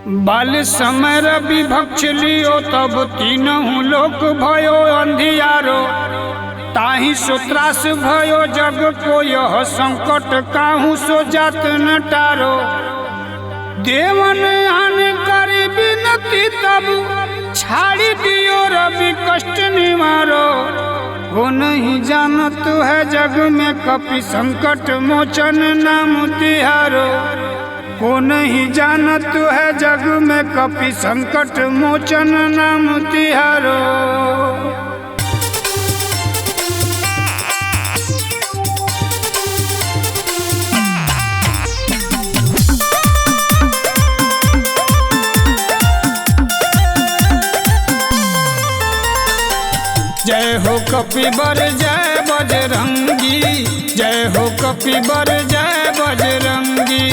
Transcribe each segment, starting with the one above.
बाल समय रवि भक्ष लियो तब तीनहु लोक भयो अंधियारो। ताहि सो त्रास भयो जग को यह संकट काहू सो जात न टारो। देवन आन करी बिनती तब छाड़ी दियो रवि कष्ट निवारो। वो नहीं जानत है जग में कपि संकट मोचन नाम तिहारो। को नहीं जानत है जग में कपि संकट मोचन नाम तिहारो। जय हो कपिबर जय बजरंगी, जय हो कपिबर जय बजरंगी।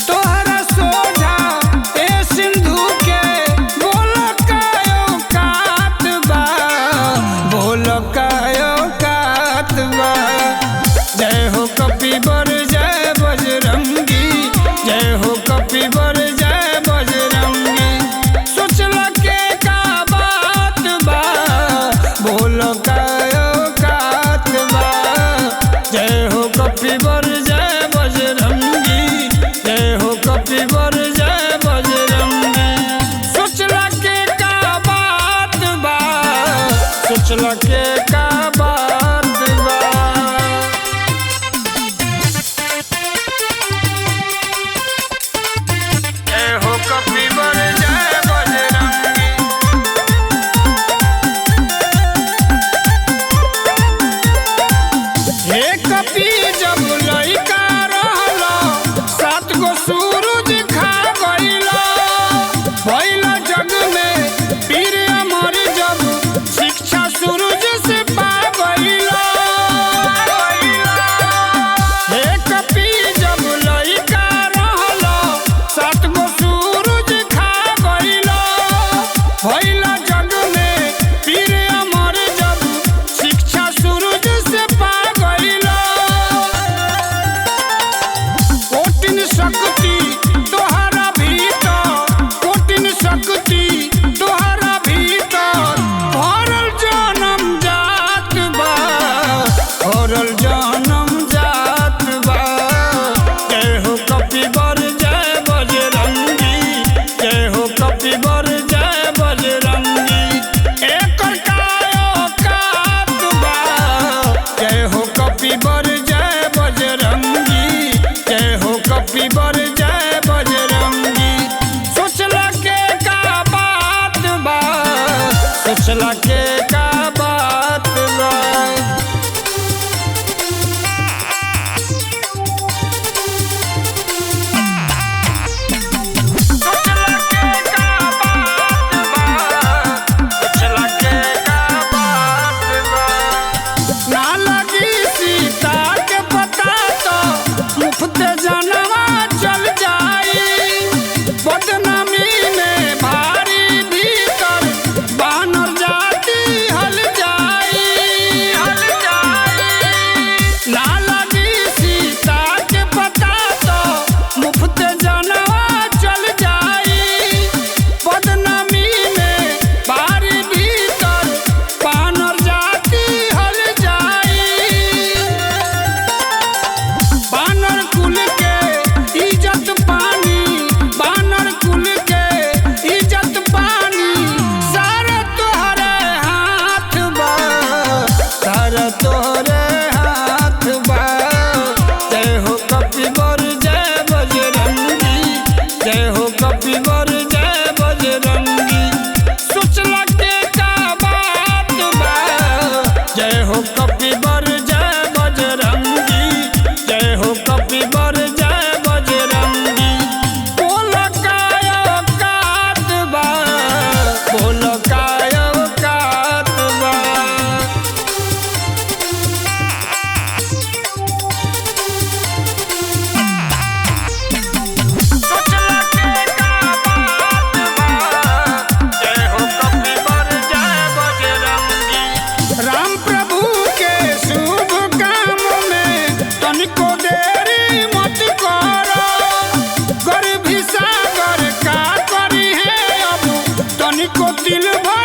तोहरा सोझा ए सिंधु के बोल कायो कात बा, बोल कायो कात बा। जय हो कपिबर जय बजरंगी, जय हो कपिबर जय बजरंगी। सोचला के का बात बा, बोल कायो कात बा। जय हो कपिबर जय बजरंगी, जय हो कपिबर जय बजरंगी। सोचला के का बात बा, सोचला के का बात बा। जय हो कपिबर जय बजरंगी। हे कपि जब लइका रहला, 7 गो सूरज खा गइला। भइला जग में पीर अमर जब शिक्षा सूरज से पा गइला। हे कपि जब लइका रहला, 7 गो सूरज खा गइला। भइला जग में पीर अमर जब शिक्षा सूरज से पा गइला। कोटिन शक्ति तोहरा भीतर, कोटिन शक्ति तोहरा भीतर। भरल जनम जात बा, भरल जनम जात बा। जय हो कपिबर जय बजरंगी, जय हो कपिबर जय बजरंगी। एकर कायो कात बा, जय हो कपिबर जय बजरंगी, जय हो कपिबर जय बजरंगी। सोचला के का बात बा, सोचला के का बात बा। सोचला के का बात बा, सोचला के का बात बा। ना लगी सीता के पता तो मुफ्त जनवा चल जाई। बदनामी में भारी भीतर बानर जाति हल जाई, हल जाई। ना लगी सीता के पता तो मुफ्त जनवा चल जाई। बदनामी में भारी भीतर बानर जाति हल जाई। बानर कुल के इज्जत पानी, बानर कुल के इज्जत पानी। सारे तोहरे हाथ बा, सारे तोहरे हाथ बा। जय हो कपिबर जय बजरंगी, जय हो कपिबर जय बजरंगी। सोचला के का बात बा, जय हो कपिबर जय बजरंगी, जय हो कपिबर जय बजरंगी। बोल कायो कात बा, बोल कायो कात बा। को तिल भर